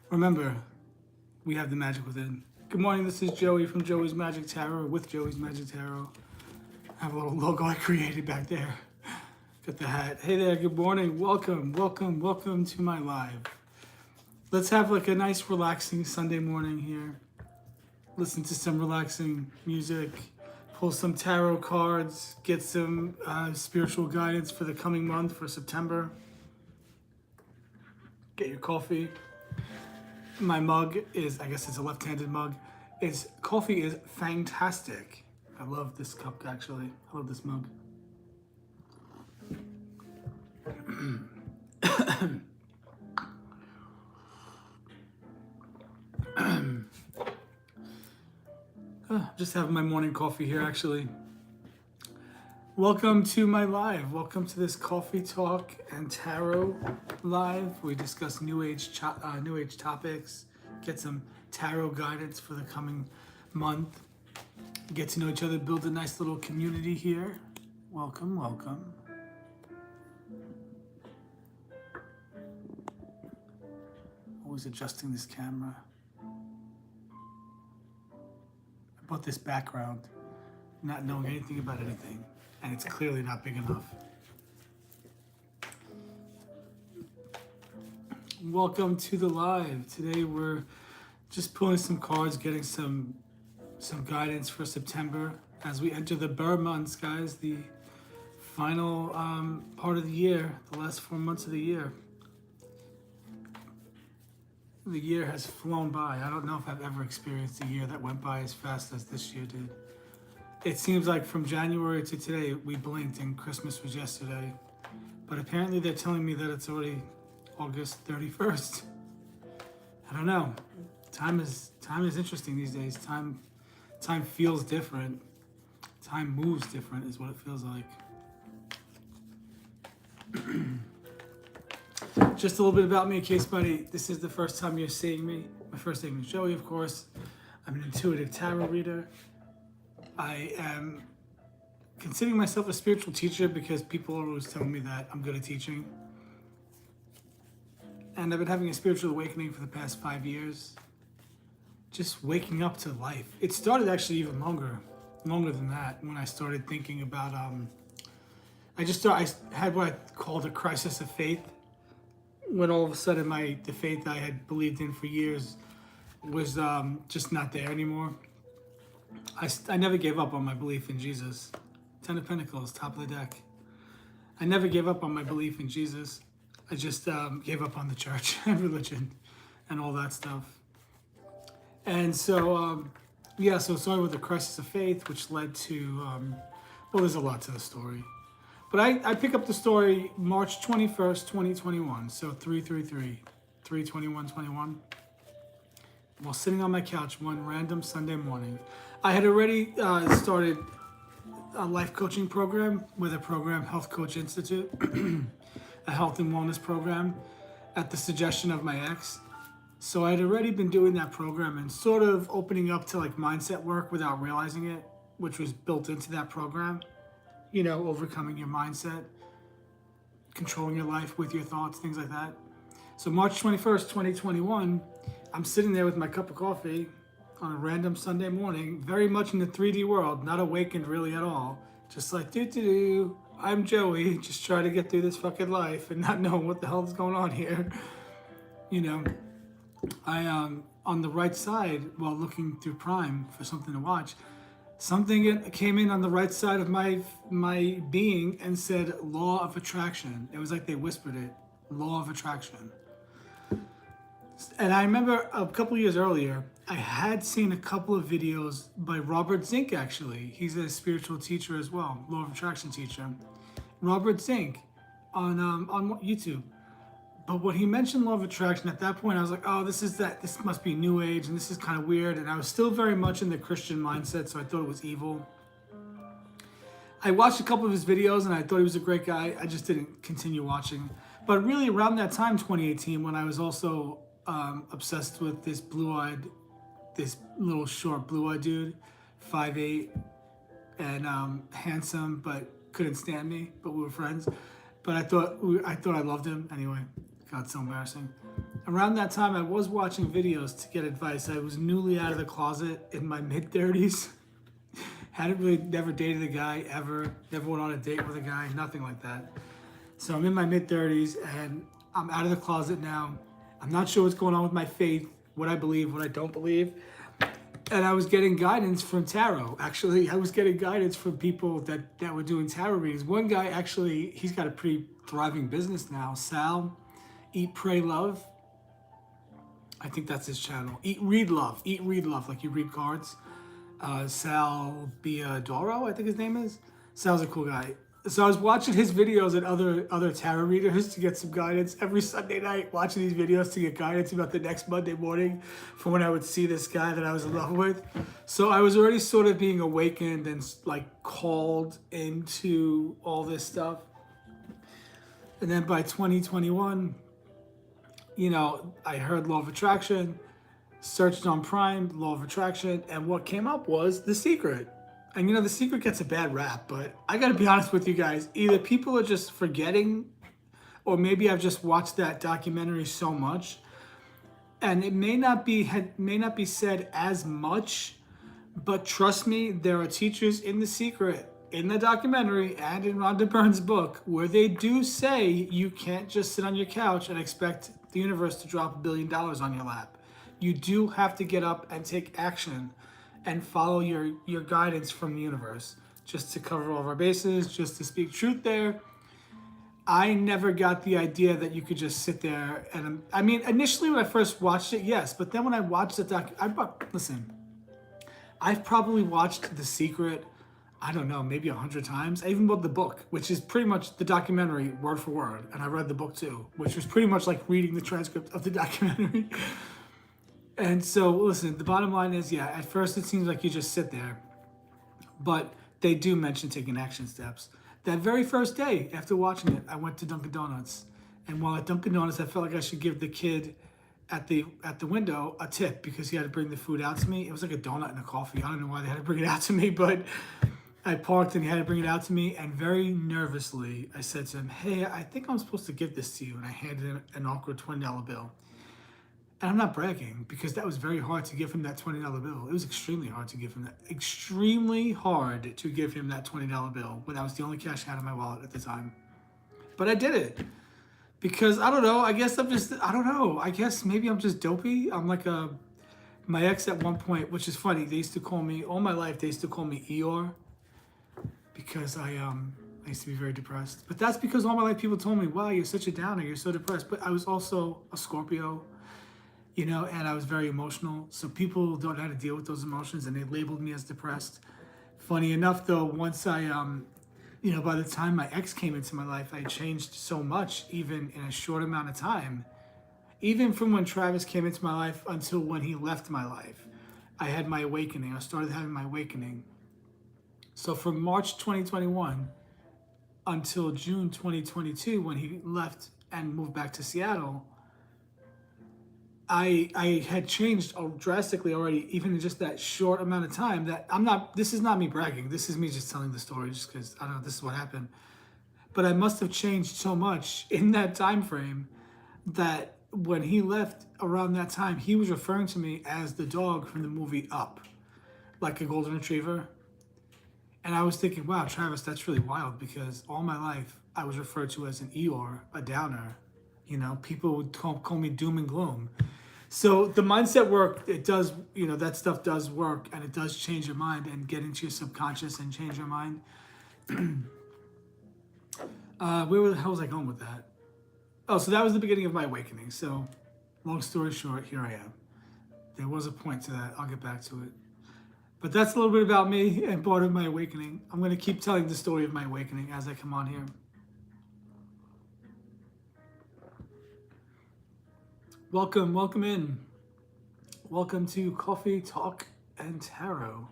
Remember, we have the magic within. Good morning, this is Joey from Joey's Magic Tarot with Joey's Magic Tarot. I have a little logo I created back there. Got the hat. Hey there, good morning. Welcome to my live. Let's have like a nice relaxing Sunday morning here. Listen to some relaxing music, pull some tarot cards, get some spiritual guidance for the coming month for September. Get your coffee. My mug is, I guess it's a left-handed mug. Coffee is fantastic. I love this cup actually. I love this mug. Just having my morning coffee here actually. Welcome to my live. Welcome to this coffee talk and tarot live. We discuss new age topics, get some tarot guidance for the coming month, get to know each other, build a nice little community here. Welcome. Always adjusting this camera. I bought this background, not knowing anything about anything, and it's clearly not big enough. Welcome to the live. Today we're just pulling some cards, getting some guidance for September as we enter the Burr months, guys, the final part of the year, the last 4 months of the year. The year has flown by. I don't know if I've ever experienced a year that went by as fast as this year did. It seems like from January to today, we blinked and Christmas was yesterday. But apparently they're telling me that it's already August 31st. I don't know. Time is interesting these days. Time feels different. Time moves different is what it feels like. Just a little bit about me in case, buddy, this is the first time you're seeing me. My first name is Joey, of course. I'm an intuitive tarot reader. I am considering myself a spiritual teacher because people are always telling me that I'm good at teaching. And I've been having a spiritual awakening for the past 5 years. Just waking up to life. It started actually even longer than that when I started thinking about, I had what I called a crisis of faith. When all of a sudden the faith I had believed in for years was just not there anymore. I never gave up on my belief in Jesus. 10 of Pentacles, top of the deck. I never gave up on my belief in Jesus. I just gave up on the church and religion and all that stuff. And so, so it started with the crisis of faith, which led to, well, there's a lot to the story. But I pick up the story March 21st, 2021, so 3/21/21, while sitting on my couch one random Sunday morning. I had already started a life coaching program with a program, Health Coach Institute, a health and wellness program at the suggestion of my ex. So I had already been doing that program and sort of opening up to like mindset work without realizing it, which was built into that program. You know, overcoming your mindset, controlling your life with your thoughts, things like that. So March 21st, 2021, I'm sitting there with my cup of coffee on a random Sunday morning, very much in the 3D world, not awakened really at all. Just like, I'm Joey, just trying to get through this fucking life and not knowing what the hell is going on here. You know, I, on the right side, while looking through Prime for something to watch, something came in on the right side of my being and said, law of attraction. It was like they whispered it, law of attraction. And I remember a couple years earlier, I had seen a couple of videos by Robert Zink, actually. He's a spiritual teacher as well, law of attraction teacher. Robert Zink on YouTube. But when he mentioned law of attraction, at that point, I was like, oh, this must be new age, and this is kind of weird. And I was still very much in the Christian mindset, so I thought it was evil. I watched a couple of his videos, and I thought he was a great guy. I just didn't continue watching. But really, around that time, 2018, when I was also obsessed with this little short blue-eyed dude, 5'8", and handsome, but couldn't stand me, but we were friends. But I thought I loved him anyway. God, so embarrassing. Around that time, I was watching videos to get advice. I was newly out of the closet in my mid-30s. Hadn't really, never dated a guy ever. Never went on a date with a guy, nothing like that. So I'm in my mid-30s and I'm out of the closet now. I'm not sure what's going on with my faith, what I believe, what I don't believe. And I was getting guidance from tarot. Actually, I was getting guidance from people that were doing tarot readings. One guy, actually, he's got a pretty thriving business now. Sal, Eat, Pray, Love. I think that's his channel. Eat, Read, Love, like you read cards. Sal Biadoro, I think his name is. Sal's a cool guy. So I was watching his videos and other tarot readers to get some guidance every Sunday night, watching these videos to get guidance about the next Monday morning for when I would see this guy that I was in love with. So I was already sort of being awakened and like called into all this stuff. And then by 2021, you know, I heard Law of Attraction, searched on Prime, Law of Attraction, and what came up was The Secret. And you know, The Secret gets a bad rap, but I gotta be honest with you guys, either people are just forgetting, or maybe I've just watched that documentary so much, and it may not be said as much, but trust me, there are teachers in The Secret, in the documentary, and in Rhonda Byrne's book, where they do say you can't just sit on your couch and expect the universe to drop $1 billion on your lap. You do have to get up and take action and follow your guidance from the universe, just to cover all of our bases, just to speak truth there. I never got the idea that you could just sit there and, I mean, initially when I first watched it, yes, but then when I watched the listen, I've probably watched The Secret, I don't know, maybe 100 times. I even bought the book, which is pretty much the documentary word for word, and I read the book too, which was pretty much like reading the transcript of the documentary. And so, listen, the bottom line is, yeah, at first it seems like you just sit there, but they do mention taking action steps. That very first day after watching it, I went to Dunkin' Donuts. And while at Dunkin' Donuts, I felt like I should give the kid at the window a tip because he had to bring the food out to me. It was like a donut and a coffee. I don't know why they had to bring it out to me, but I parked and he had to bring it out to me. And very nervously, I said to him, hey, I think I'm supposed to give this to you. And I handed him an awkward $20 bill. And I'm not bragging, because that was very hard to give him that $20 bill. It was extremely hard to give him that. Extremely hard to give him that $20 bill when that was the only cash I had in my wallet at the time. But I did it. Because, I don't know, I guess I guess maybe I'm just dopey. I'm like my ex at one point, which is funny, they used to call me, all my life, they used to call me Eeyore. Because I used to be very depressed. But that's because all my life people told me, wow, you're such a downer, you're so depressed. But I was also a Scorpio. You know, and I was very emotional. So people don't know how to deal with those emotions, and they labeled me as depressed. Funny enough, though, once I, you know, by the time my ex came into my life, I changed so much, even in a short amount of time. Even from when Travis came into my life until when he left my life, I had my awakening. I started having my awakening. So from March 2021 until June 2022, when he left and moved back to Seattle, I had changed drastically already, even in just that short amount of time. That this is not me bragging. This is me just telling the story, just because I don't know, this is what happened. But I must have changed so much in that time frame that when he left around that time, he was referring to me as the dog from the movie Up, like a golden retriever. And I was thinking, wow, Travis, that's really wild, because all my life I was referred to as an Eeyore, a downer. You know, people would call me doom and gloom. So the mindset work, it does, you know, that stuff does work, and it does change your mind and get into your subconscious and change your mind. Where the hell was I going with that? Oh, so that was the beginning of my awakening. So long story short, here I am. There was a point to that. I'll get back to it. But that's a little bit about me and part of my awakening. I'm going to keep telling the story of my awakening as I come on here. Welcome in. Welcome to Coffee, Talk, and Tarot.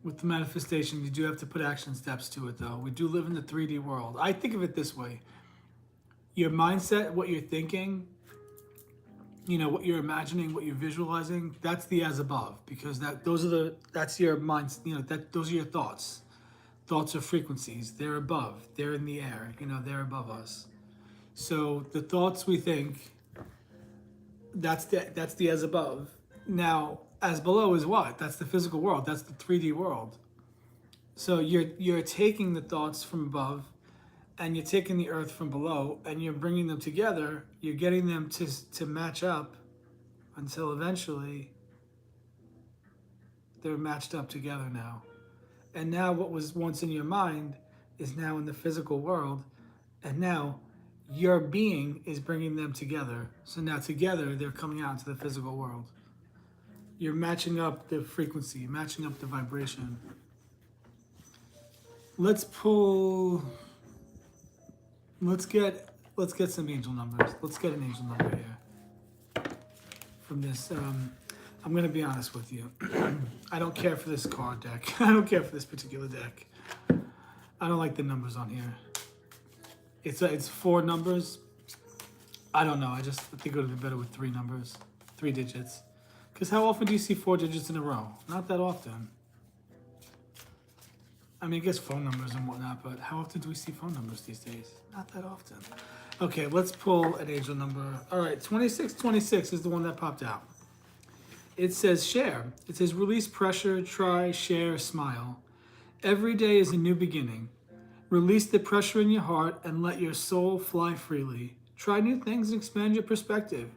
With the manifestation, you do have to put action steps to it, though. We do live in the 3D world. I think of it this way. Your mindset, what you're thinking, what you're imagining, what you're visualizing, that's the as above, because that's your minds, those are your thoughts. Thoughts are frequencies. They're above. They're in the air. They're above us. So the thoughts we think, that's the as above. Now, as below is what? That's the physical world. That's the 3D world. So you're taking the thoughts from above, and you're taking the earth from below, and you're bringing them together. You're getting them to match up until eventually they're matched up together now. And now what was once in your mind is now in the physical world, and now your being is bringing them together. So now together they're coming out into the physical world. You're matching up the frequency, matching up the vibration. Let's get some angel numbers. Let's get an angel number here from this. I'm gonna be honest with you. I don't care for this card deck. I don't care for this particular deck. I don't like the numbers on here. It's 4 numbers. I don't know. I think it would be better with 3 numbers, 3 digits. Because how often do you see 4 digits in a row? Not that often. I mean, I guess phone numbers and whatnot, but how often do we see phone numbers these days? Not that often. Okay, let's pull an angel number. All right, 2626 is the one that popped out. It says share. It says release pressure, try, share, smile. Every day is a new beginning. Release the pressure in your heart and let your soul fly freely. Try new things and expand your perspective.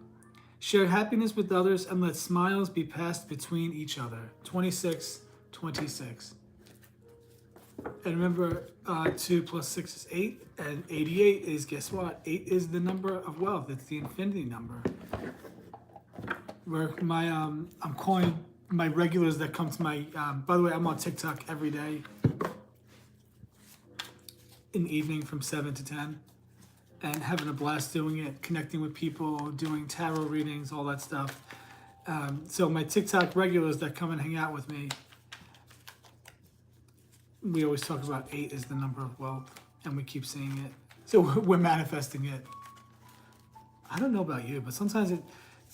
Share happiness with others and let smiles be passed between each other. 2626. And remember, 2 plus 6 is 8, and 88 is, guess what? 8 is the number of wealth. It's the infinity number. Where I'm calling my regulars that come to my, by the way, I'm on TikTok every day in the evening from 7 to 10, and having a blast doing it, connecting with people, doing tarot readings, all that stuff. So my TikTok regulars that come and hang out with me, we always talk about 8 is the number of wealth, and we keep seeing it. So we're manifesting it. I don't know about you, but sometimes you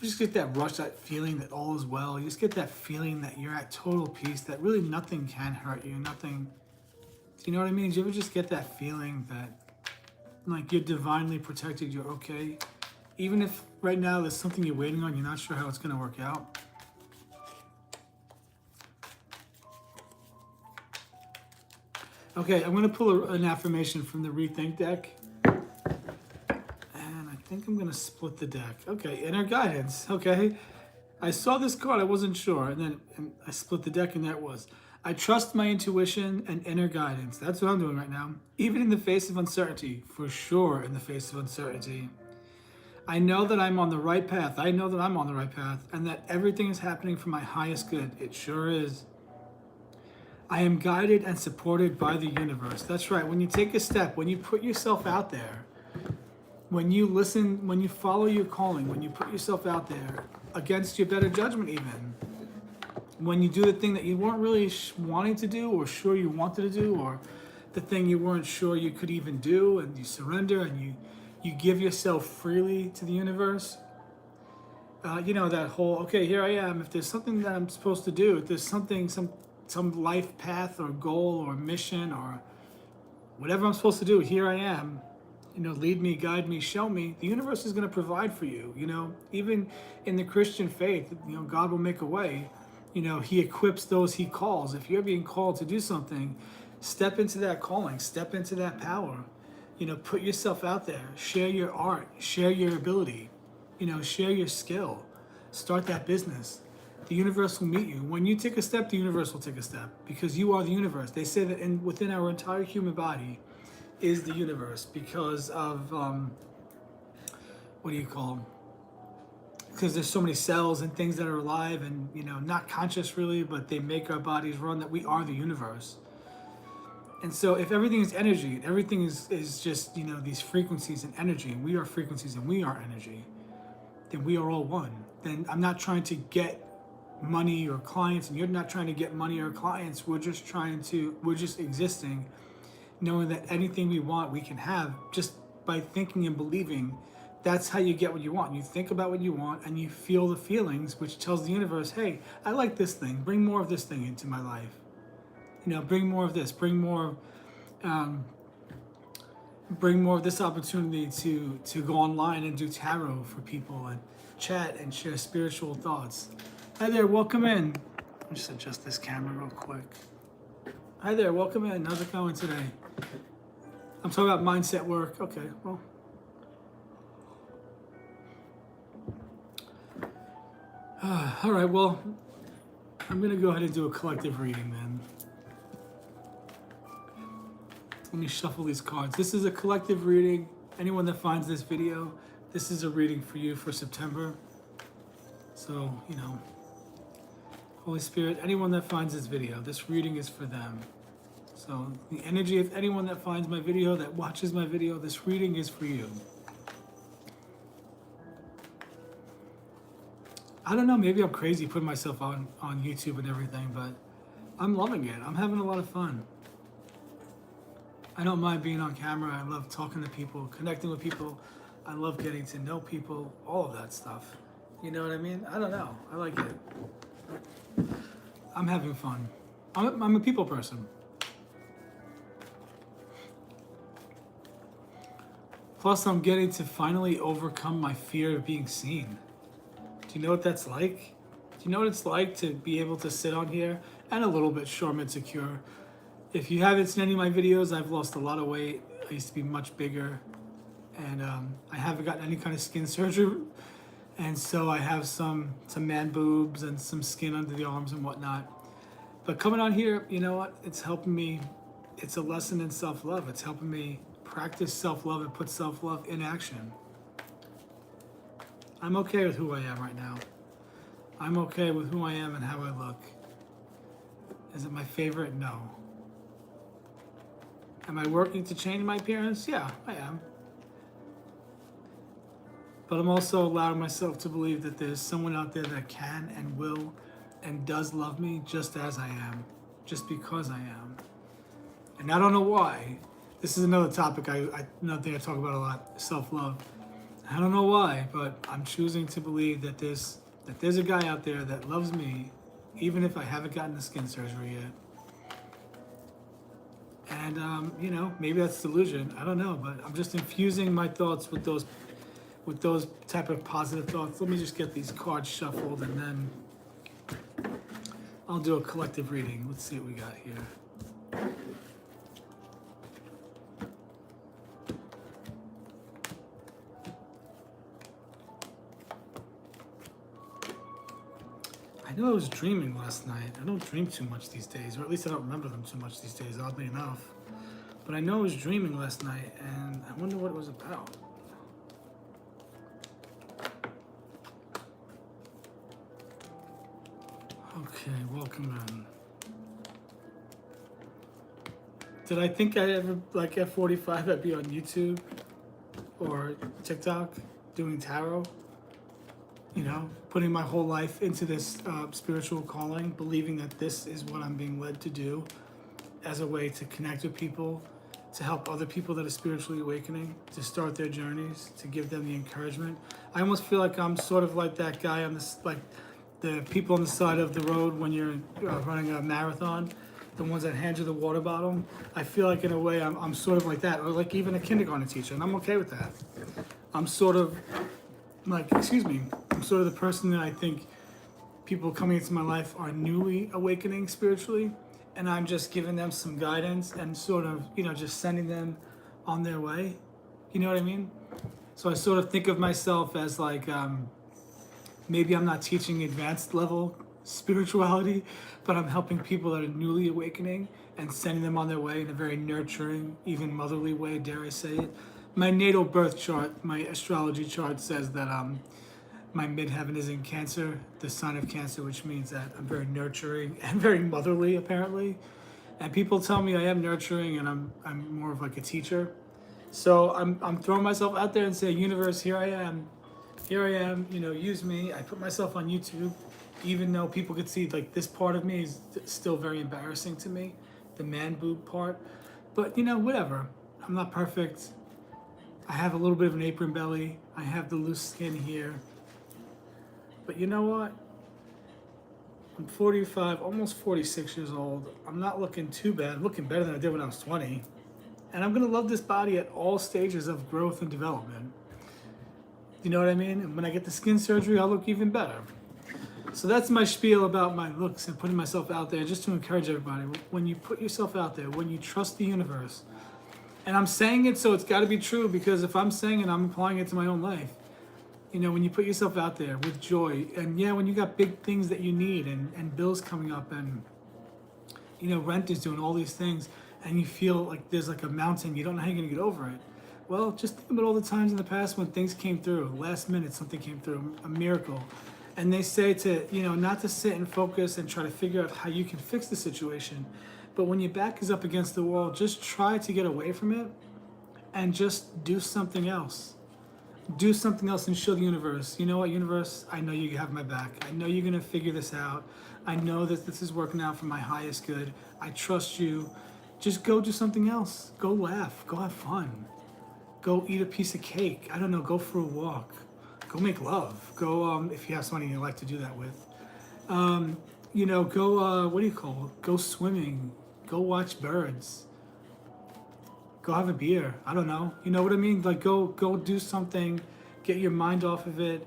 just get that rush, that feeling that all is well. You just get that feeling that you're at total peace, that really nothing can hurt you, nothing. Do you know what I mean? Do you ever just get that feeling that like you're divinely protected, you're okay? Even if right now there's something you're waiting on, you're not sure how it's going to work out. Okay, I'm going to pull an affirmation from the Rethink deck. And I think I'm going to split the deck. Okay, inner guidance. Okay. I saw this card, I wasn't sure. And I split the deck, and there it was. I trust my intuition and inner guidance. That's what I'm doing right now. Even in the face of uncertainty. For sure, in the face of uncertainty. I know that I'm on the right path. I know that I'm on the right path. And that everything is happening for my highest good. It sure is. I am guided and supported by the universe. That's right. When you take a step, when you put yourself out there, when you listen, when you follow your calling, when you put yourself out there against your better judgment even, when you do the thing that you weren't really wanting to do or sure you wanted to do, or the thing you weren't sure you could even do, and you surrender and you give yourself freely to the universe, that whole, okay, here I am. If there's something that I'm supposed to do, if there's something, some life path or goal or mission or whatever I'm supposed to do, here I am. Lead me, guide me, show me. The universe is going to provide for you. Even in the Christian faith, God will make a way. He equips those he calls. If you're being called to do something, step into that calling, step into that power. Put yourself out there, share your art, share your ability, share your skill, start that business. The universe will meet you. When you take a step, the universe will take a step, because you are the universe. They say that within our entire human body is the universe, because of, what do you call them? Because there's so many cells and things that are alive and, not conscious really, but they make our bodies run, that we are the universe. And so if everything is energy, and everything is just, these frequencies and energy, and we are frequencies and we are energy, then we are all one. Then I'm not trying to get money or clients, and you're not trying to get money or clients. We're just existing, knowing that anything we want, we can have just by thinking and believing That's how you get what you want. You think about what you want and you feel the feelings, which tells the universe, hey, I like this thing. Bring more of this thing into my life. Bring more of this. Um, bring more of this opportunity to go online and do tarot for people and chat and share spiritual thoughts. Hi there, welcome in. Let me just adjust this camera real quick. Hi there, welcome in. How's it going today? I'm talking about mindset work. Okay, well. All right, well, I'm going to go ahead and do a collective reading then. Let me shuffle these cards. This is a collective reading. Anyone that finds this video, this is a reading for you for September. So, Holy Spirit, anyone that finds this video, this reading is for them. So the energy of anyone that finds my video, that watches my video, this reading is for you. I don't know, maybe I'm crazy putting myself on YouTube and everything, but I'm loving it. I'm having a lot of fun. I don't mind being on camera. I love talking to people, connecting with people. I love getting to know people, all of that stuff. You know what I mean? I don't know. I like it. I'm having fun. I'm a people person. Plus, I'm getting to finally overcome my fear of being seen. Do you know what that's like? Do you know what it's like to be able to sit on here and a little bit short insecure? If you haven't seen any of my videos, I've lost a lot of weight. I used to be much bigger, and I haven't gotten any kind of skin surgery, and so I have some man boobs and some skin under the arms and whatnot. But coming on here, you know what? It's helping me. It's a lesson in self-love. It's helping me practice self-love and put self-love in action. I'm okay with who I am right now. I'm okay with who I am and how I look. Is it my favorite? No. Am I working to change my appearance? Yeah, I am. But I'm also allowing myself to believe that there's someone out there that can and will and does love me just as I am, just because I am. And I don't know why. This is another topic another thing I talk about a lot, self-love. I don't know why, but I'm choosing to believe that there's a guy out there that loves me, even if I haven't gotten the skin surgery yet. And maybe that's delusion. I don't know, but I'm just infusing my thoughts with those type of positive thoughts. Let me just get these cards shuffled, and then I'll do a collective reading. Let's see what we got here. I know I was dreaming last night. I don't dream too much these days, or at least I don't remember them too much these days, oddly enough. But I know I was dreaming last night, and I wonder what it was about. Okay, welcome in. Did I think I'd ever, at 45, I'd be on YouTube or TikTok doing tarot? Putting my whole life into this spiritual calling, believing that this is what I'm being led to do as a way to connect with people, to help other people that are spiritually awakening, to start their journeys, to give them the encouragement. I almost feel like I'm sort of like that guy on this, like the people on the side of the road when you're running a marathon, the ones that hand you the water bottle. I feel like in a way I'm sort of like that, or like even a kindergarten teacher, and I'm okay with that. I'm sort of I'm sort of the person that I think people coming into my life are newly awakening spiritually, and I'm just giving them some guidance and sort of, just sending them on their way. You know what I mean? So I sort of think of myself as like, maybe I'm not teaching advanced level spirituality, but I'm helping people that are newly awakening and sending them on their way in a very nurturing, even motherly way, dare I say it. My natal birth chart, my astrology chart says that my midheaven is in Cancer, the sign of Cancer, which means that I'm very nurturing and very motherly, apparently. And people tell me I am nurturing, and I'm more of like a teacher. So I'm throwing myself out there and saying, universe, here I am, use me. I put myself on YouTube, even though people could see like this part of me is still very embarrassing to me, the man boob part. But whatever. I'm not perfect. I have a little bit of an apron belly. I have the loose skin here. But you know what? I'm 45, almost 46 years old. I'm not looking too bad. I'm looking better than I did when I was 20. And I'm going to love this body at all stages of growth and development. You know what I mean? And when I get the skin surgery, I'll look even better. So that's my spiel about my looks and putting myself out there, just to encourage everybody. When you put yourself out there, when you trust the universe, and I'm saying it so it's got to be true, because if I'm saying it, I'm applying it to my own life. You know, when you put yourself out there with joy, and yeah, when you got big things that you need and bills coming up, and, you know, rent is doing all these things, and you feel like there's like a mountain, you don't know how you're going to get over it. Well, just think about all the times in the past when things came through. Last minute, something came through, a miracle. And they say to, you know, not to sit and focus and try to figure out how you can fix the situation. But when your back is up against the wall, just try to get away from it and just do something else. Do something else and show the universe, you know what, universe, I know you have my back. I know you're going to figure this out. I know that this is working out for my highest good. I trust you. Just go do something else. Go laugh. Go have fun. Go eat a piece of cake. I don't know, go for a walk. Go make love. Go, if you have somebody you like to do that with. You know, go, what do you call it? Go swimming. Go watch birds. Go have a beer. I don't know. You know what I mean? Like, go do something. Get your mind off of it.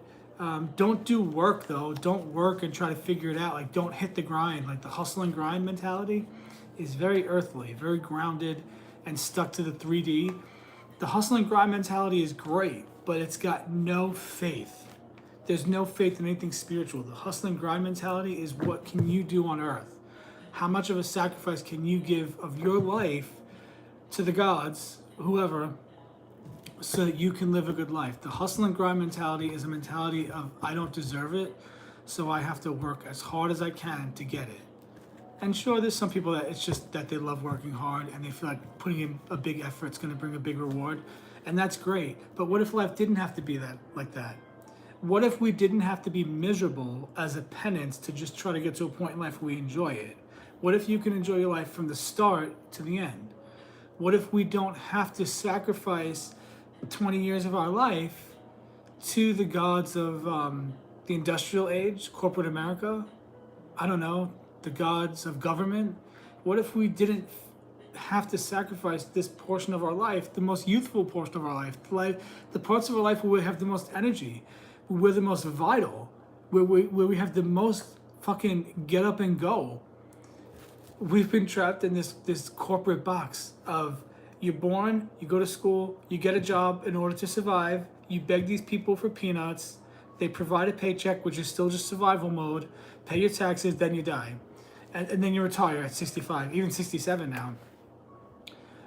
Don't do work, though. Don't work and try to figure it out. Like, don't hit the grind. Like, the hustle and grind mentality is very earthly, very grounded, and stuck to the 3D. The hustle and grind mentality is great, but it's got no faith. There's no faith in anything spiritual. The hustle and grind mentality is what can you do on earth? How much of a sacrifice can you give of your life to the gods, whoever, so that you can live a good life? The hustle and grind mentality is a mentality of, I don't deserve it, so I have to work as hard as I can to get it. And sure, there's some people that it's just that they love working hard and they feel like putting in a big effort is going to bring a big reward. And that's great. But what if life didn't have to be that like that? What if we didn't have to be miserable as a penance to just try to get to a point in life where we enjoy it? What if you can enjoy your life from the start to the end? What if we don't have to sacrifice 20 years of our life to the gods of the industrial age, corporate America? I don't know, the gods of government? What if we didn't have to sacrifice this portion of our life, the most youthful portion of our life, the parts of our life where we have the most energy, where we're the most vital, where we have the most fucking get up and go? We've been trapped in this corporate box of, you're born, you go to school, you get a job in order to survive, you beg these people for peanuts, they provide a paycheck, which is still just survival mode, pay your taxes, then you die. And then you retire at 65, even 67 now.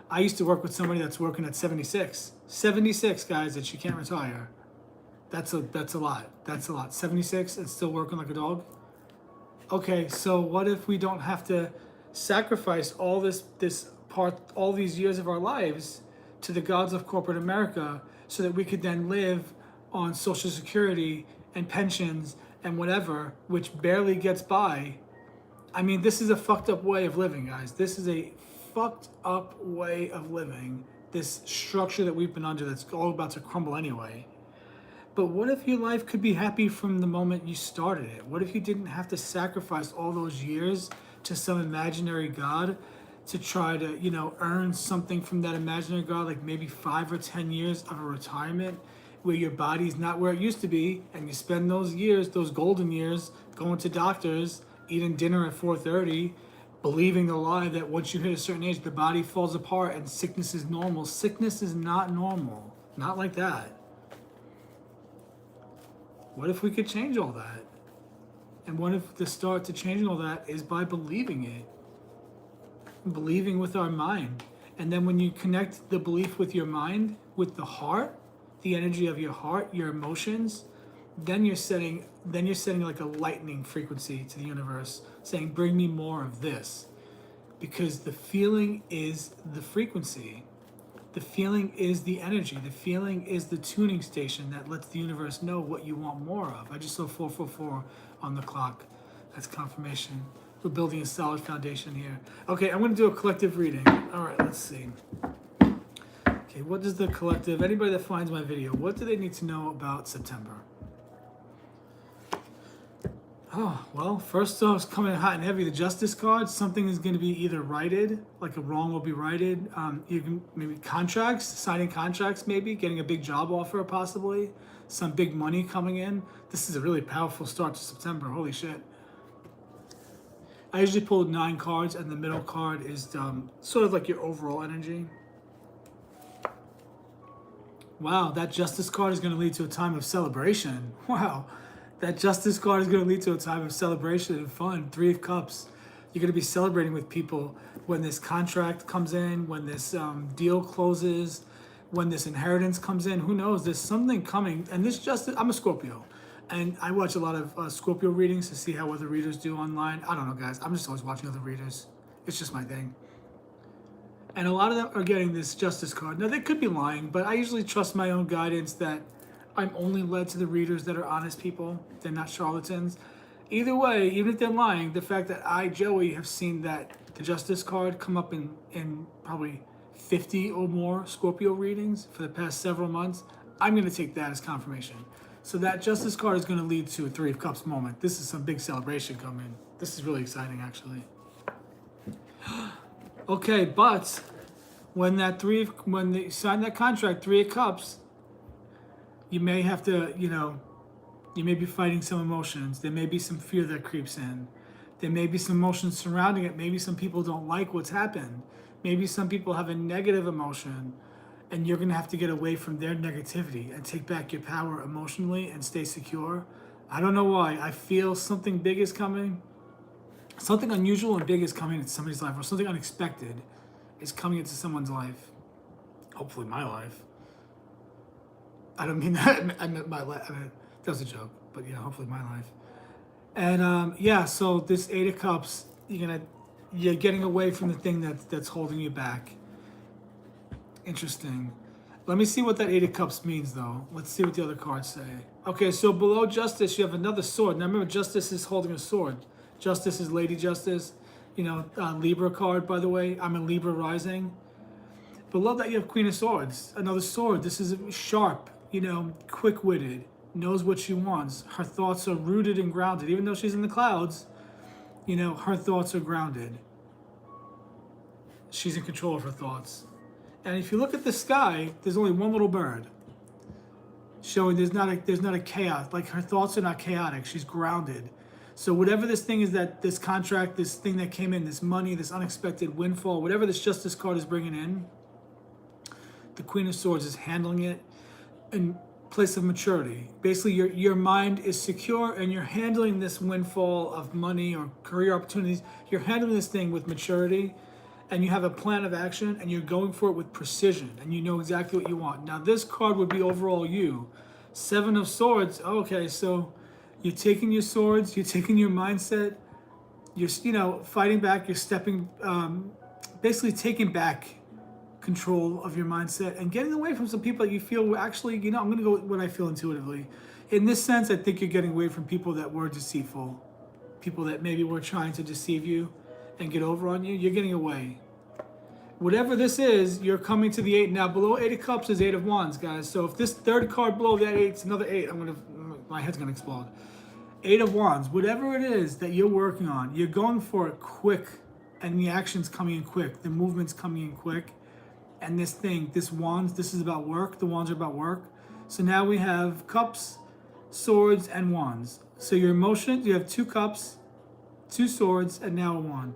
I used to work with somebody that's working at 76. 76, guys, that she can't retire. That's a lot. That's a lot. 76 and still working like a dog? Okay, so what if we don't have to sacrifice all all these years of our lives to the gods of corporate America so that we could then live on Social Security and pensions and whatever, which barely gets by? I mean, this is a fucked up way of living, guys. This is a fucked up way of living. This structure that we've been under that's all about to crumble anyway. But what if your life could be happy from the moment you started it? What if you didn't have to sacrifice all those years to some imaginary god to try to, you know, earn something from that imaginary god, like maybe 5 or 10 years of a retirement where your body's not where it used to be, and you spend those years, those golden years, going to doctors, eating dinner at 4:30, believing the lie that once you hit a certain age, the body falls apart and sickness is normal. Sickness is not normal. Not like that. What if we could change all that? And what if the start to changing all that is by believing it? Believing with our mind. And then when you connect the belief with your mind, with the heart, the energy of your heart, your emotions, then you're setting like a lightning frequency to the universe, saying, bring me more of this. Because the feeling is the frequency. The feeling is the energy. The feeling is the tuning station that lets the universe know what you want more of. I just saw 444 on the clock. That's confirmation. We're building a solid foundation here. Okay, I'm going to do a collective reading. All right, let's see. Okay, what does the collective, anybody that finds my video, what do they need to know about September? Oh, well, first off, coming in hot and heavy, the Justice card. Something is going to be either righted, like a wrong will be righted. You can maybe contracts, signing contracts, maybe getting a big job offer, possibly some big money coming in. This is a really powerful start to September. Holy shit! I usually pull 9 cards, and the middle card is sort of like your overall energy. Wow, that Justice card is going to lead to a time of celebration. Wow, that Justice card is going to lead to a time of celebration and fun. 3 of Cups. You're going to be celebrating with people when this contract comes in, when this deal closes, when this inheritance comes in. Who knows? There's something coming. And this Justice, I'm a Scorpio. And I watch a lot of Scorpio readings to see how other readers do online. I don't know, guys. I'm just always watching other readers. It's just my thing. And a lot of them are getting this Justice card. Now, they could be lying, but I usually trust my own guidance that I'm only led to the readers that are honest people. They're not charlatans. Either way, even if they're lying, the fact that I, Joey, have seen that the Justice card come up in probably 50 or more Scorpio readings for the past several months, I'm going to take that as confirmation. So that Justice card is going to lead to a 3 of Cups moment. This is some big celebration coming. This is really exciting, actually. Okay, but when they sign that contract, 3 of Cups, you may have to, you may be fighting some emotions. There may be some fear that creeps in. There may be some emotions surrounding it. Maybe some people don't like what's happened. Maybe some people have a negative emotion, and you're going to have to get away from their negativity and take back your power emotionally and stay secure. I don't know why. I feel something big is coming. Something unusual and big is coming into somebody's life, or something unexpected is coming into someone's life. Hopefully my life. I don't mean that. I meant my life. I mean, that was a joke, but yeah, hopefully my life. And yeah, so this 8 of Cups, you're getting away from the thing that's holding you back. Interesting. Let me see what that 8 of Cups means, though. Let's see what the other cards say. Okay, so below Justice, you have another sword. Now remember, Justice is holding a sword. Justice is Lady Justice. Libra card, by the way. I'm a Libra rising. Below that, you have Queen of Swords. Another sword. This is sharp, quick-witted, knows what she wants. Her thoughts are rooted and grounded. Even though she's in the clouds, her thoughts are grounded. She's in control of her thoughts. And if you look at the sky, there's only one little bird, showing there's not a chaos. Like, her thoughts are not chaotic. She's grounded. So whatever this thing is, that this contract, this thing that came in, this money, this unexpected windfall, whatever this Justice card is bringing in, the Queen of Swords is handling it in place of maturity. Basically, your mind is secure, and you're handling this windfall of money or career opportunities. You're handling this thing with maturity, and you have a plan of action, and you're going for it with precision, and you know exactly what you want. Now, this card would be overall you. 7 of Swords. Okay, so you're taking your swords, you're taking your mindset, you're fighting back, you're stepping, basically taking back control of your mindset and getting away from some people that you feel actually, I'm going to go with what I feel intuitively. In this sense, I think you're getting away from people that were deceitful, people that maybe were trying to deceive you and get over on you. You're getting away. Whatever this is, you're coming to the 8. Now, below 8 of Cups is 8 of Wands, guys. So if this third card below that 8 is another 8, my head's going to explode. 8 of Wands, whatever it is that you're working on, you're going for it quick, and the action's coming in quick, the movement's coming in quick. And this Wands, this is about work. The Wands are about work. So now we have Cups, Swords, and Wands. So your emotions, you have 2 Cups, 2 Swords, and now a Wand.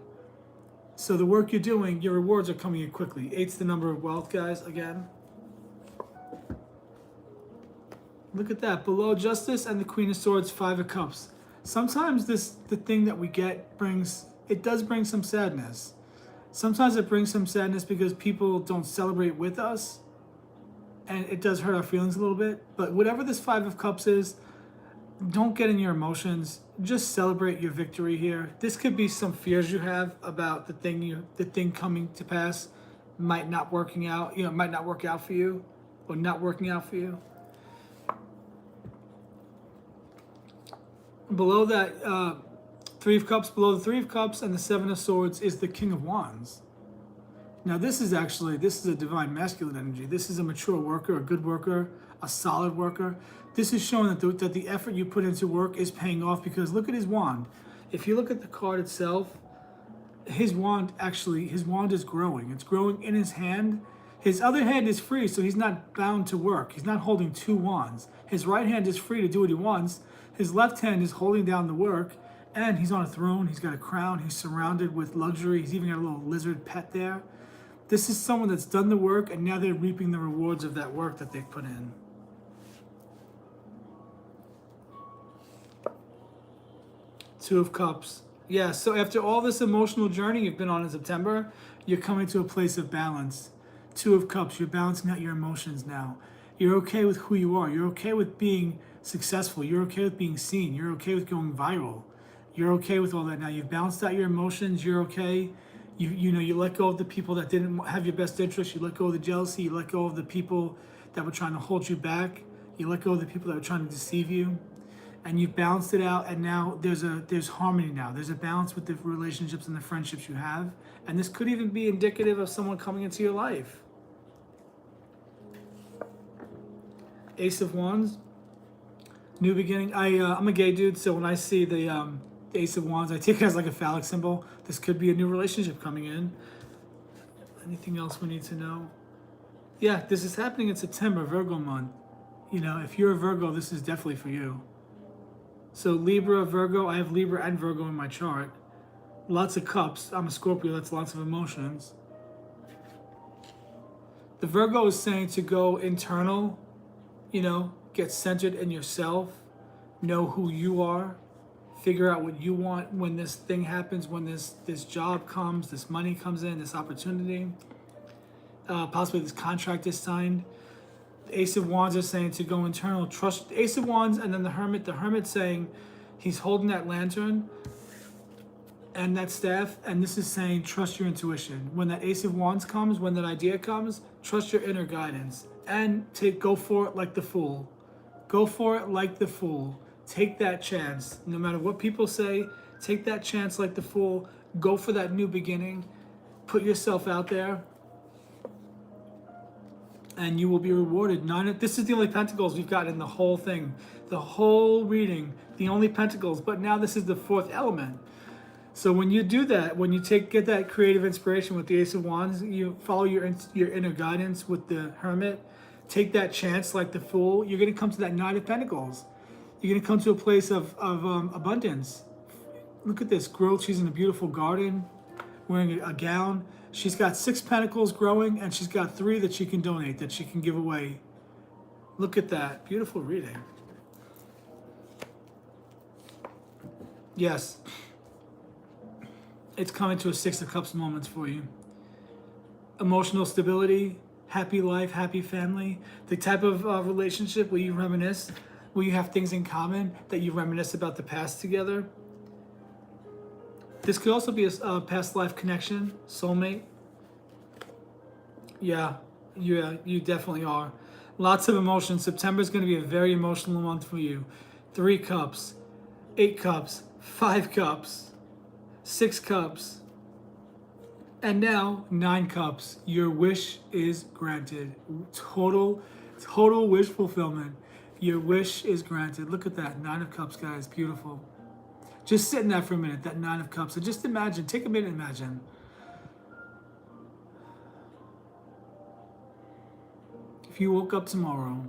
So the work you're doing, your rewards are coming in quickly. 8's the number of wealth, guys, again. Look at that. Below Justice and the Queen of Swords, 5 of Cups. Sometimes the thing that we get does bring some sadness. Sometimes it brings some sadness because people don't celebrate with us, and it does hurt our feelings a little bit. But whatever this 5 of Cups is, don't get in your emotions. Just celebrate your victory here. This could be some fears you have about the thing coming to pass, might not working out. Might not work out for you, or not working out for you. Below that, 3 of Cups, below the 3 of Cups and the 7 of Swords is the King of Wands. Now this is a divine masculine energy. This is a mature worker, a good worker, a solid worker. This is showing that the effort you put into work is paying off, because look at his wand. If you look at the card itself, his wand is growing. It's growing in his hand. His other hand is free, so he's not bound to work. He's not holding two wands. His right hand is free to do what he wants. His left hand is holding down the work, and he's on a throne. He's got a crown. He's surrounded with luxury. He's even got a little lizard pet there. This is someone that's done the work, and now they're reaping the rewards of that work that they've put in. Two of Cups. Yeah, so after all this emotional journey you've been on in September, you're coming to a place of balance. Two of Cups, you're balancing out your emotions now. You're okay with who you are. You're okay with being successful. You're okay with being seen. You're okay with going viral. You're okay with all that now. You've balanced out your emotions. You're okay. You let go of the people that didn't have your best interest. You let go of the jealousy. You let go of the people that were trying to hold you back. You let go of the people that were trying to deceive you. And you've balanced it out, and now there's harmony now. There's a balance with the relationships and the friendships you have. And this could even be indicative of someone coming into your life. Ace of Wands, new beginning. I'm a gay dude, so when I see the Ace of Wands, I take it as like a phallic symbol. This could be a new relationship coming in. Anything else we need to know? Yeah, this is happening in September, Virgo month. If you're a Virgo, this is definitely for you. So Libra, Virgo, I have Libra and Virgo in my chart. Lots of cups. I'm a Scorpio, that's lots of emotions. The Virgo is saying to go internal, get centered in yourself, know who you are, figure out what you want when this thing happens, when this job comes, this money comes in, this opportunity, possibly this contract is signed. The Ace of Wands is saying to go internal, trust. Ace of Wands, and then the Hermit saying he's holding that lantern and that staff, and this is saying trust your intuition. When that Ace of Wands comes, when that idea comes, trust your inner guidance and go for it like the fool. Go for it like the fool. Take that chance. No matter what people say, take that chance like the fool. Go for that new beginning. Put yourself out there, and you will be rewarded. This is the only pentacles we've got in the whole thing. The whole reading, the only pentacles. But now this is the fourth element. So when you do that, when you get that creative inspiration with the Ace of Wands, you follow your inner guidance with the Hermit, take that chance like the fool, you're going to come to that Knight of Pentacles. You're going to come to a place of abundance. Look at this girl. She's in a beautiful garden, wearing a gown. She's got 6 pentacles growing, and she's got 3 that she can donate, that she can give away. Look at that. Beautiful reading. Yes. It's coming to a 6 of Cups moments for you. Emotional stability, happy life, happy family. The type of relationship where you reminisce, where you have things in common, that you reminisce about the past together. This could also be a past life connection, soulmate. Yeah, you definitely are. Lots of emotions. September is going to be a very emotional month for you. 3 cups, 8 cups, 5 cups, 6 cups, and now 9 cups. Your wish is granted. Total wish fulfillment. Your wish is granted. Look at that, 9 of Cups, guys. Beautiful. Just sit in that for a minute, that 9 of Cups. And just imagine, take a minute and imagine. If you woke up tomorrow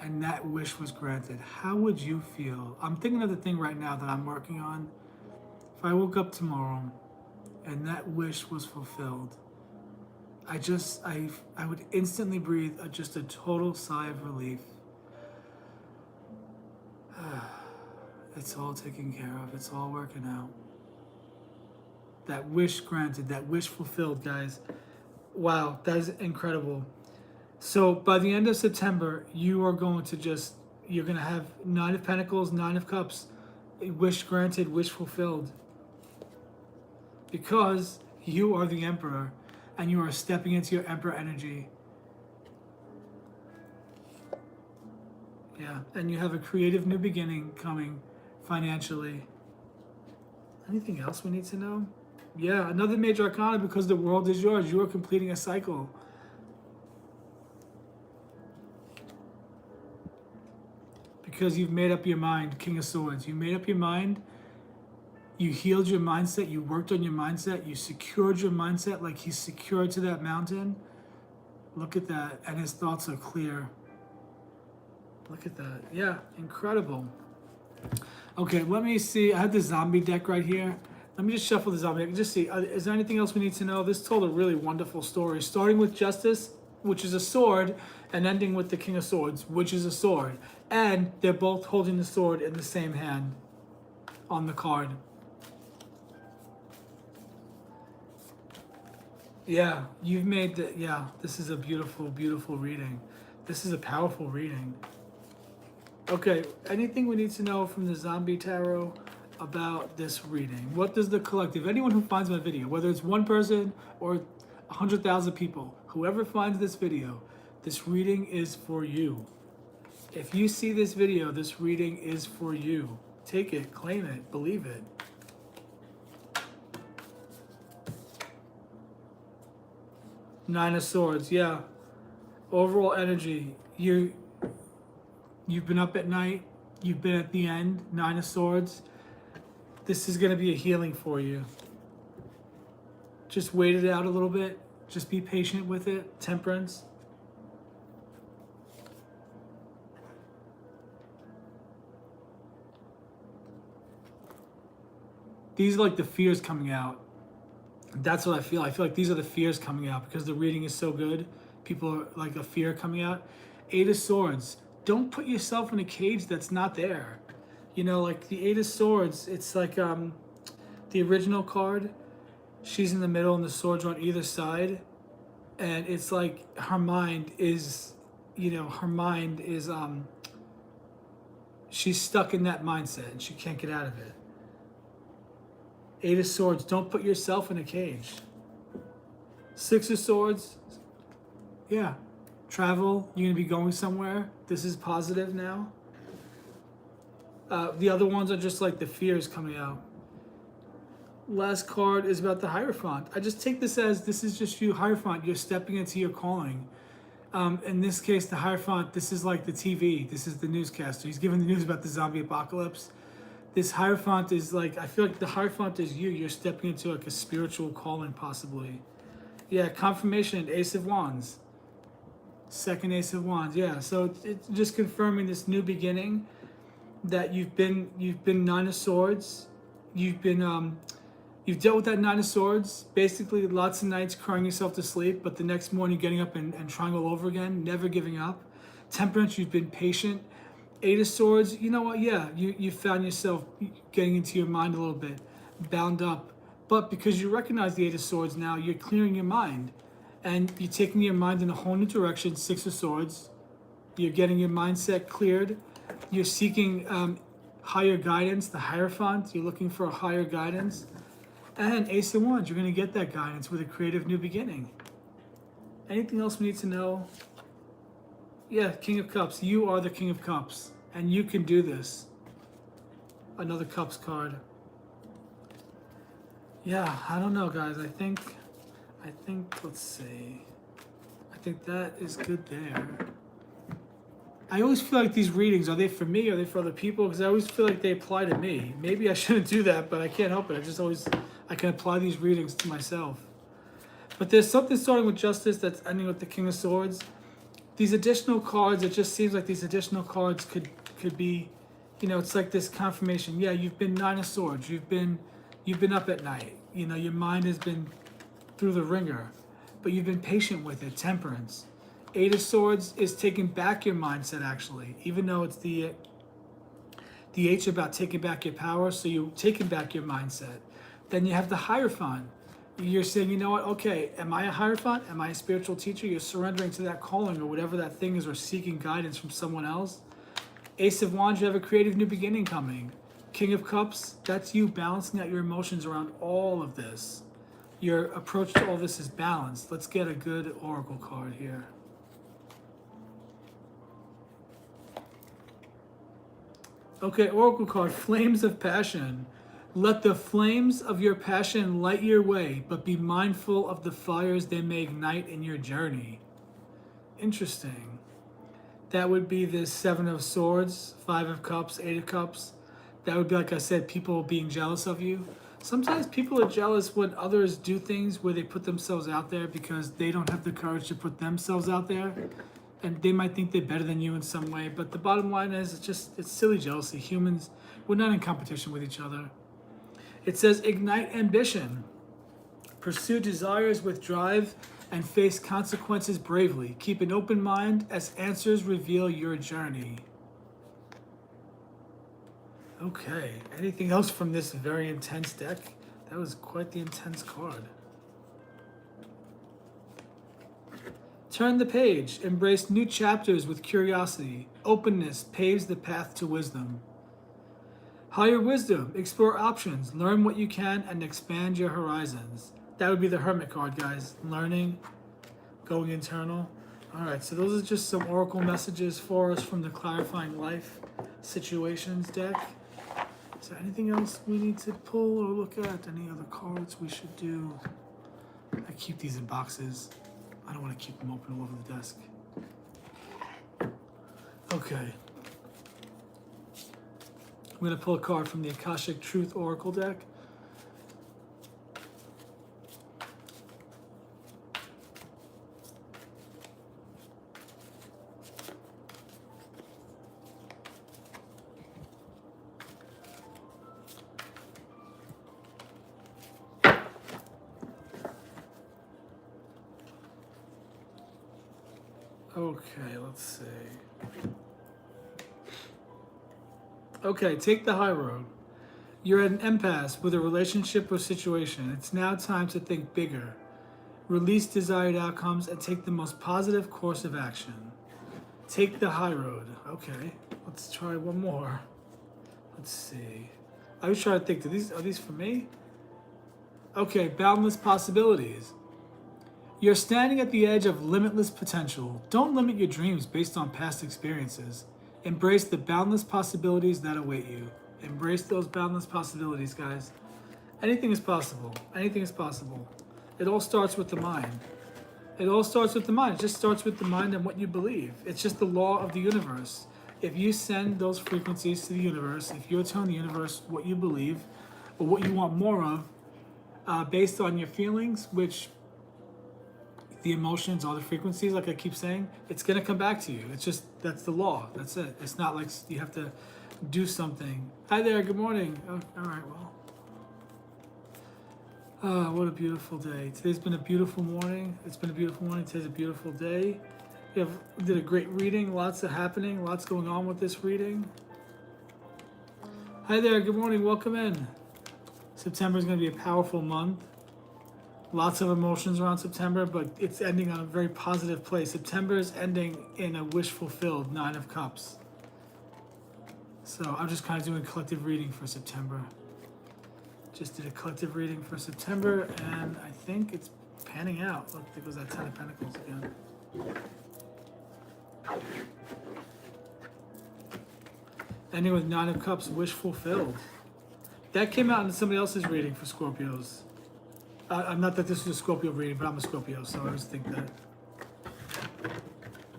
and that wish was granted, how would you feel? I'm thinking of the thing right now that I'm working on. If I woke up tomorrow and that wish was fulfilled, I would instantly breathe just a total sigh of relief. It's all taken care of. It's all working out. That wish granted, that wish fulfilled, guys. Wow, that is incredible. So by the end of September, you are going to you're going to have 9 of Pentacles, 9 of Cups, wish granted, wish fulfilled. Because you are the Emperor, and you are stepping into your Emperor energy. Yeah, and you have a creative new beginning coming financially. Anything else we need to know? Yeah, another major arcana because the world is yours. You are completing a cycle. Because you've made up your mind, King of Swords. You made up your mind. You healed your mindset. You worked on your mindset. You secured your mindset like he's secured to that mountain. Look at that. And his thoughts are clear. Look at that. Yeah, incredible. Okay, let me see. I have the zombie deck right here. Let me just shuffle the zombie deck. Just see, is there anything else we need to know? This told a really wonderful story. Starting with Justice, which is a sword, and ending with the King of Swords, which is a sword. And they're both holding the sword in the same hand on the card. Yeah, you've made the, yeah, this is a beautiful, beautiful reading. This is a powerful reading. Okay, anything we need to know from the Zombie Tarot about this reading? What does the collective, anyone who finds my video, whether it's one person or 100,000 people, whoever finds this video, this reading is for you. If you see this video, this reading is for you. Take it, claim it, believe it. Nine of Swords, yeah. Overall energy, you've been up at night, you've been at the end, Nine of Swords. This is gonna be a healing for you. Just wait it out a little bit. Just be patient with it. Temperance. These are like the fears coming out. That's what I feel. I feel like these are the fears coming out because the reading is so good. People are like a fear coming out. Eight of Swords. Don't put yourself in a cage that's not there. You know, like the Eight of Swords, it's like the original card. She's in the middle and the swords are on either side. And it's like her mind is, you know, she's stuck in that mindset and she can't get out of it. Eight of Swords, don't put yourself in a cage. Six of Swords, yeah. Travel, you're gonna be going somewhere. This is positive now. The other ones are just like the fears coming out. Last card is about the Hierophant. I just take this as this is just you, Hierophant. You're stepping into your calling. In this case, the Hierophant, this is like the TV. This is the newscaster. He's giving the news about the zombie apocalypse. This Hierophant is like, I feel like the Hierophant is you. You're stepping into like a spiritual calling possibly. Yeah, confirmation, Ace of Wands. Second Ace of Wands, yeah. So it's just confirming this new beginning that you've been Nine of Swords. You've dealt with that Nine of Swords. Basically, lots of nights crying yourself to sleep, but the next morning getting up and trying all over again, never giving up. Temperance, you've been patient. Eight of Swords, you know what? Yeah, you found yourself getting into your mind a little bit, bound up. But because you recognize the Eight of Swords now, you're clearing your mind. And you're taking your mind in a whole new direction, Six of Swords. You're getting your mindset cleared. You're seeking higher guidance, the Hierophant. You're looking for a higher guidance. And Ace of Wands, you're going to get that guidance with a creative new beginning. Anything else we need to know? Yeah, King of Cups. You are the King of Cups. And you can do this. Another Cups card. Yeah, I don't know, guys. I think, let's see. I think that is good there. I always feel like these readings, are they for me? Are they for other people? Because I always feel like they apply to me. Maybe I shouldn't do that, but I can't help it. I can apply these readings to myself. But there's something starting with Justice that's ending with the King of Swords. These additional cards, it just seems like these additional cards could be, you know, it's like this confirmation. Yeah, you've been Nine of Swords. You've been up at night. You know, your mind has been through the ringer, but you've been patient with it. Temperance. Eight of Swords is taking back your mindset, actually, even though it's the H about taking back your power, so you're taking back your mindset. Then you have the Hierophant. You're saying, you know what, okay, am I a Hierophant? Am I a spiritual teacher? You're surrendering to that calling or whatever that thing is, or seeking guidance from someone else. Ace of Wands, you have a creative new beginning coming. King of Cups, that's you balancing out your emotions around all of this. Your approach to all this is balanced. Let's get a good oracle card here. Okay, oracle card, Flames of Passion. Let the flames of your passion light your way, but be mindful of the fires they may ignite in your journey. Interesting. That would be the Seven of Swords, Five of Cups, Eight of Cups. That would be, like I said, people being jealous of you. Sometimes people are jealous when others do things where they put themselves out there because they don't have the courage to put themselves out there. And they might think they're better than you in some way. But the bottom line is, it's silly jealousy. Humans, we're not in competition with each other. It says, ignite ambition. Pursue desires with drive and face consequences bravely. Keep an open mind as answers reveal your journey. Okay, anything else from this very intense deck? That was quite the intense card. Turn the page. Embrace new chapters with curiosity. Openness paves the path to wisdom. Higher wisdom. Explore options. Learn what you can and expand your horizons. That would be the Hermit card, guys. Learning, going internal. All right, so those are just some oracle messages for us from the Clarifying Life Situations deck. Is there anything else we need to pull or look at? Any other cards we should do? I keep these in boxes. I don't want to keep them open all over the desk. Okay. I'm going to pull a card from the Akashic Truth Oracle deck. Okay, let's see. Okay, take the high road. You're at an impasse with a relationship or situation. It's now time to think bigger. Release desired outcomes and take the most positive course of action. Take the high road. Okay, let's try one more. Let's see. I was trying to think, are these for me? Okay, boundless possibilities. You're standing at the edge of limitless potential. Don't limit your dreams based on past experiences. Embrace the boundless possibilities that await you. Embrace those boundless possibilities, guys. Anything is possible. Anything is possible. It all starts with the mind. It all starts with the mind. It just starts with the mind and what you believe. It's just the law of the universe. If you send those frequencies to the universe, if you're telling the universe what you believe or what you want more of, based on your feelings, which the emotions, all the frequencies, like I keep saying, it's going to come back to you. It's just, that's the law. That's it. It's not like you have to do something. Hi there. Good morning. Oh, all right. Well, what a beautiful day. Today's been a beautiful morning. It's been a beautiful morning. Today's a beautiful day. We did a great reading. Lots of happening. Lots going on with this reading. Hi there. Good morning. Welcome in. September is going to be a powerful month. Lots of emotions around September, but it's ending on a very positive place. September is ending in a wish fulfilled, 9 of Cups. So I'm just kind of doing a collective reading for September. Just did a collective reading for September, and I think it's panning out. Look, there goes that 10 of Pentacles again. Ending with 9 of Cups, wish fulfilled. That came out in somebody else's reading for Scorpios. Not that this is a Scorpio reading, but I'm a Scorpio, so I always think that.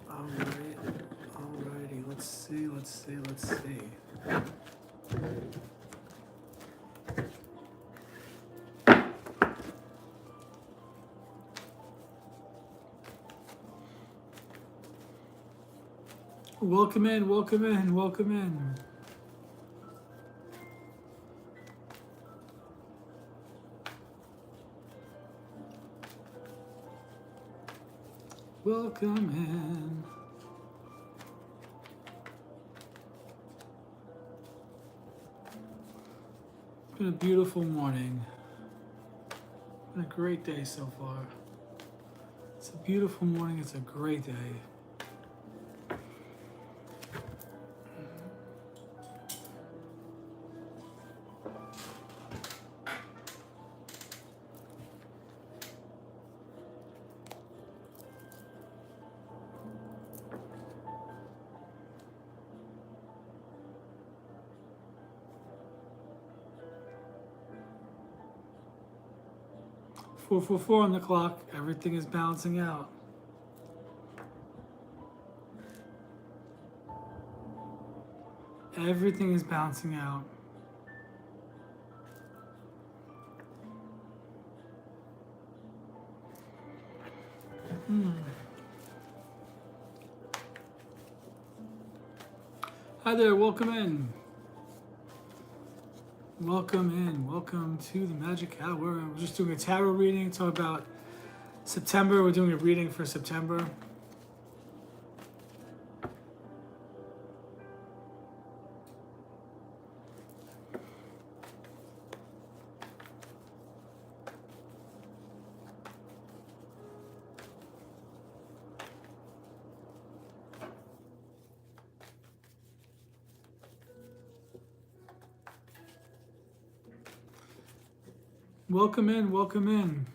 Alrighty, let's see. Welcome in. Welcome in. It's been a beautiful morning. Been a great day so far. It's a beautiful morning. It's a great day. 4:44 on the clock. Everything is balancing out. Everything is balancing out. Hi there, welcome in. Welcome in. Welcome to the Magic Hour. We're just doing a tarot reading. Talk about September. We're doing a reading for September. Welcome in, welcome in.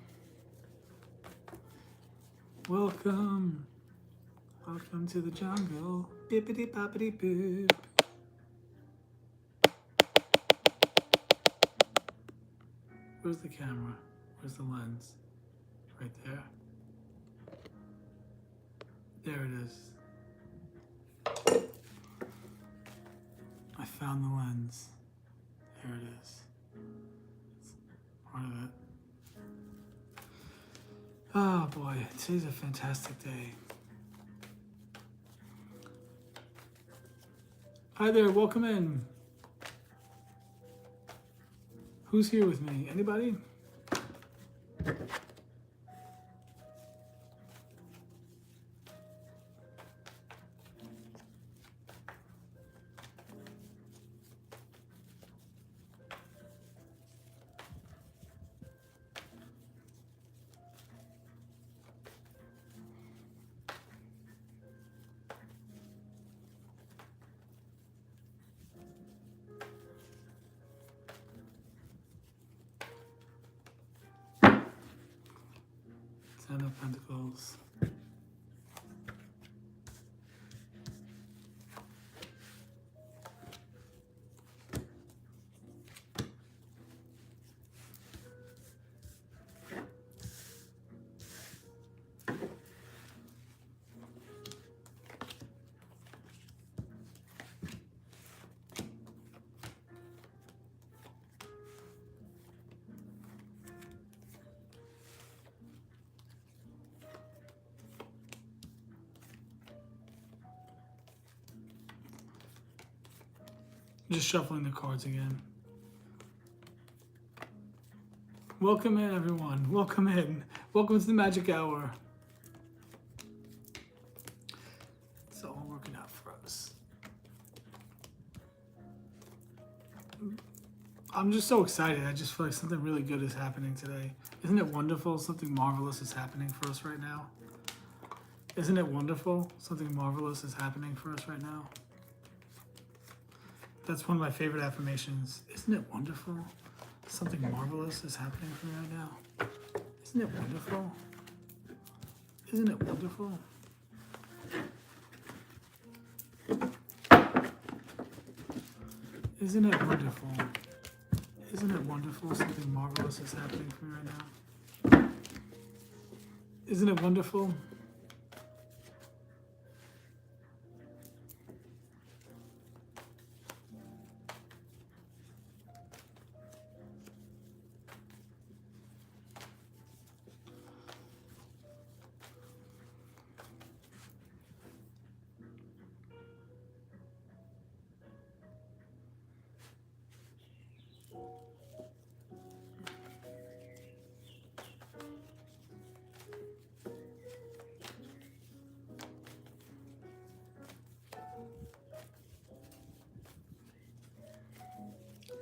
Welcome. Welcome to the jungle. Bippity boppity boop. Where's the camera? Where's the lens? Right there. There it is. I found the lens. There it is. Part of it. Oh boy, today's a fantastic day. Hi there, welcome in. Who's here with me? Anybody? Ten of Pentacles. Just shuffling the cards again. Welcome in, everyone. Welcome in. Welcome to the Magic Hour. It's all working out for us. I'm just so excited. I just feel like something really good is happening today. Isn't it wonderful? Something marvelous is happening for us right now. Isn't it wonderful? Something marvelous is happening for us right now. That's one of my favorite affirmations. Isn't it wonderful? Something marvelous is happening for me right now. Isn't it wonderful? Isn't it wonderful? Isn't it wonderful? Isn't it wonderful? Something marvelous is happening for me right now. Isn't it wonderful?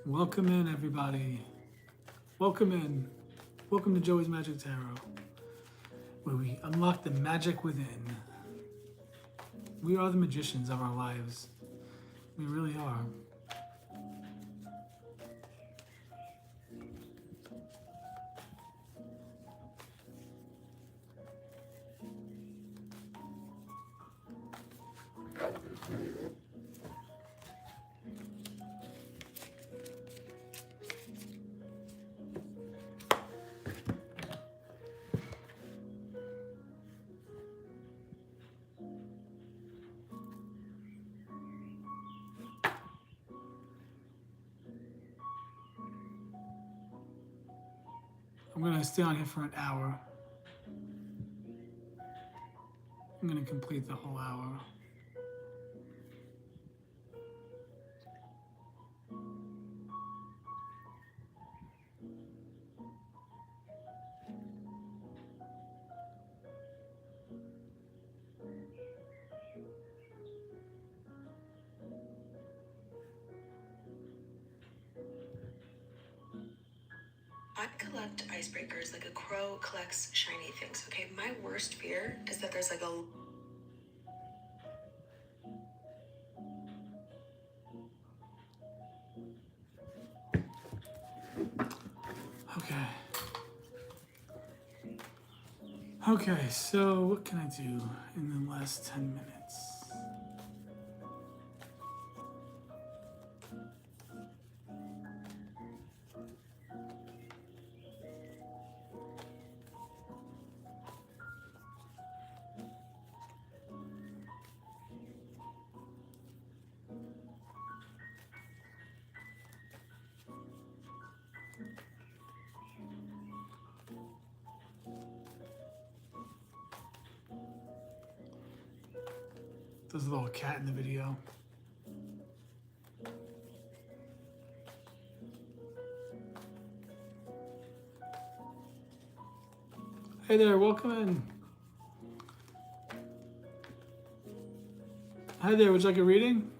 Welcome in, everybody. Welcome in. Welcome to Joey's Magic Tarot, where we unlock the magic within. We are the magicians of our lives. We really are. I'm gonna stay on here for an hour. I'm gonna complete the whole hour. I collect icebreakers like a crow collects shiny things, okay? My worst fear is that there's like a... Okay. Okay, so what can I do in the last 10 minutes? There's a little cat in the video. Hey there, welcome in. Hi there, would you like a reading?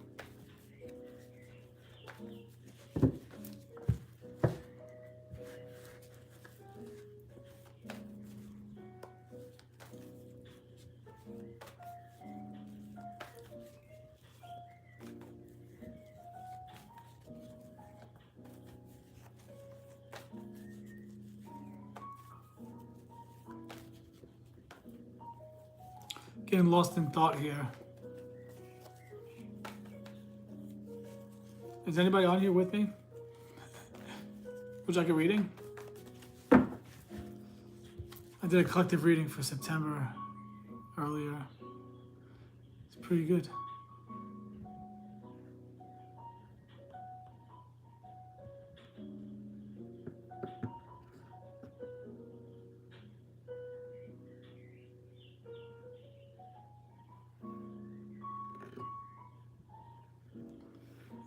Getting lost in thought here. Is anybody on here with me? Would you like a reading? I did a collective reading for September earlier. It's pretty good.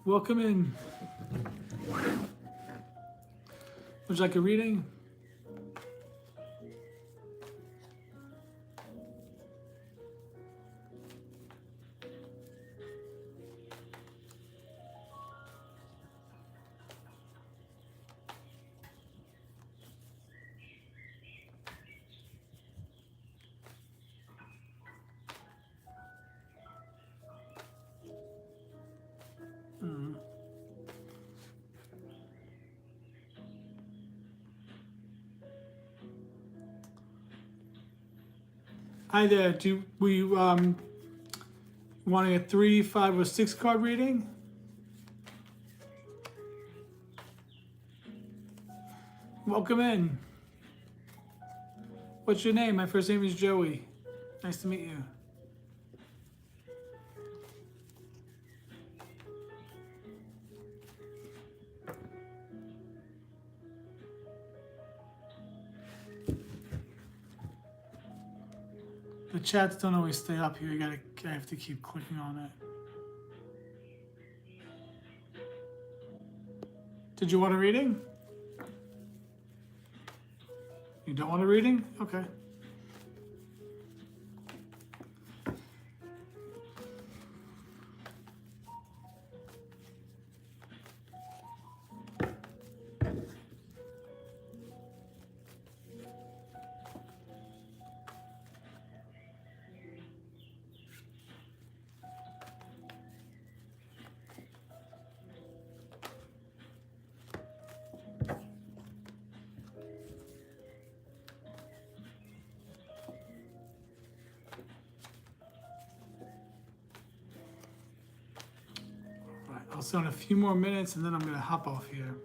Welcome in. Would you like a reading? Hi there. Do we wanting a 3, 5, or 6 card reading? Welcome in. What's your name? My first name is Joey. Nice to meet you. The chats don't always stay up here. I have to keep clicking on it. Did you want a reading? You don't want a reading? Okay. I'll stay a few more minutes and then I'm going to hop off here.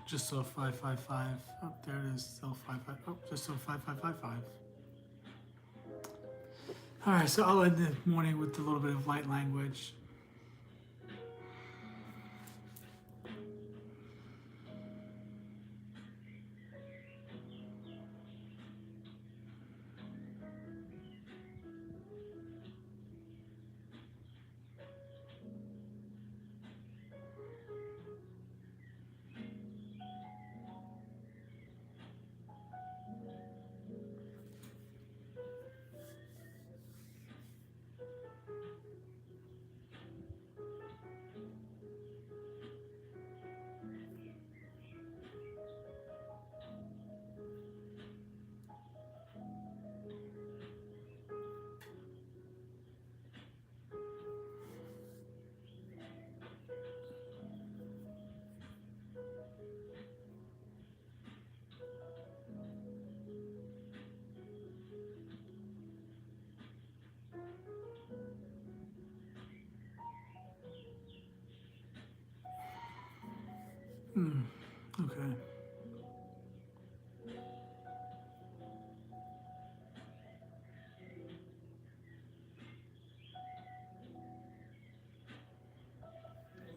just so 555. Oh, there it is. Still 55. Oh, just so 5555. All right, so I'll end the morning with a little bit of light language. Okay.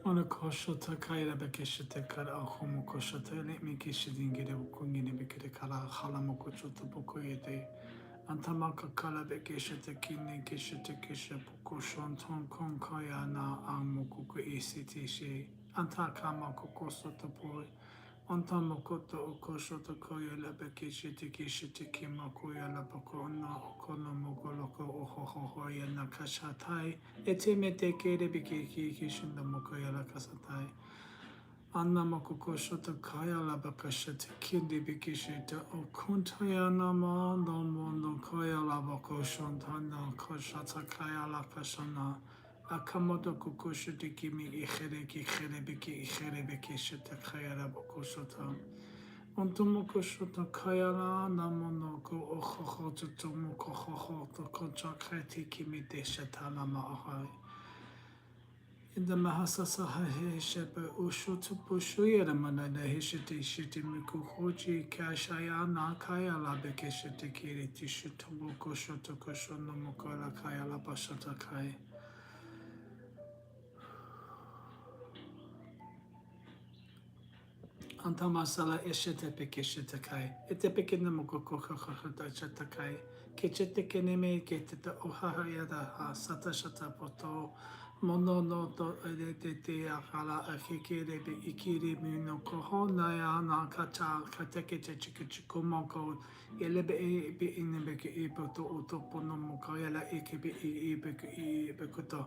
Ona koshota kaira bekeshete kara ahomo koshota let me kishidin gede ukungine bekere kala halamo kochota bokoyete antamaka kala bekeshete kine keshete keshe pokoshon ton kon kaya na amo kuku esiti she antakama kokosota boy antamokoto okoshoto koya la bekeshete keshete kima koya la boko na okono mogoloko ohoho ya nakashatai etemete kere bikeki kishinda mokoya la kasatai anna mokoko shoto kaya la bakashete kindi bikishita okuntaya nama no mondo koya la bako shontana koshata kaya la kashana akamoto kokoshete kimi ikhere kikhere biki ikhere bikishita kaya la bako shota ontomoko shota kaya la namonoko ohoho tutomoko hoho to konchakreti kimi deshatana maahai in the Mahasasa Shepa Ushutu Pushuyera Manada Hishiti Shiti Mikuhoji Kashayana Kaya Labekeshiti Kiri Tishutumoko Shotoko Shonomokora Kaya Labashata Kai. Antamasala Eshete Pekeshita Kai. Etepekinamoko Chatakai. Kechete Keneme Keteta Ohayada Sata Shata Poto. Mono no to te akala akikere be ikiri mino kohona ya na kacha kateke te chiku moko elebe e be inebe ke e poto utopo no moko yala ekebe e be e be koto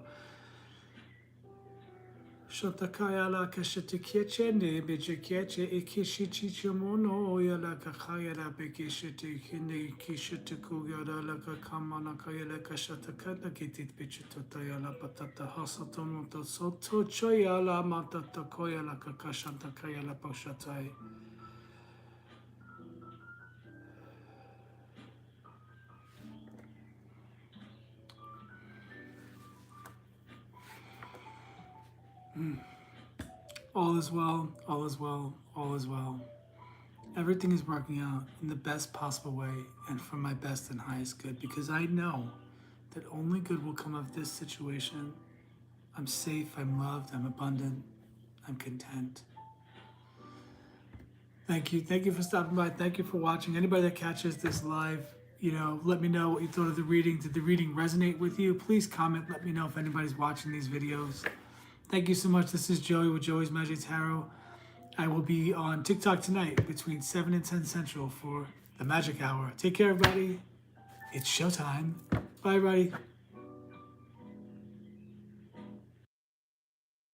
shotakaya la kashete keche ne be keche e kishichi chimono yala kakaya la be kishete kine kishete kugara la kakamana kaya kashata kata kitit bichito yala patata hasato to soto choyala matata koya la kakashanta kaya la pashatai all is well, all is well, all is well. Everything is working out in the best possible way and for my best and highest good because I know that only good will come of this situation. I'm safe, I'm loved, I'm abundant, I'm content. Thank you for stopping by. Thank you for watching. Anybody that catches this live, let me know what you thought of the reading. Did the reading resonate with you? Please comment. Let me know if anybody's watching these videos. Thank you so much. This is Joey with Joey's Magic Tarot. I will be on TikTok tonight between 7 and 10 Central for the Magic Hour. Take care, everybody. It's showtime. Bye, everybody.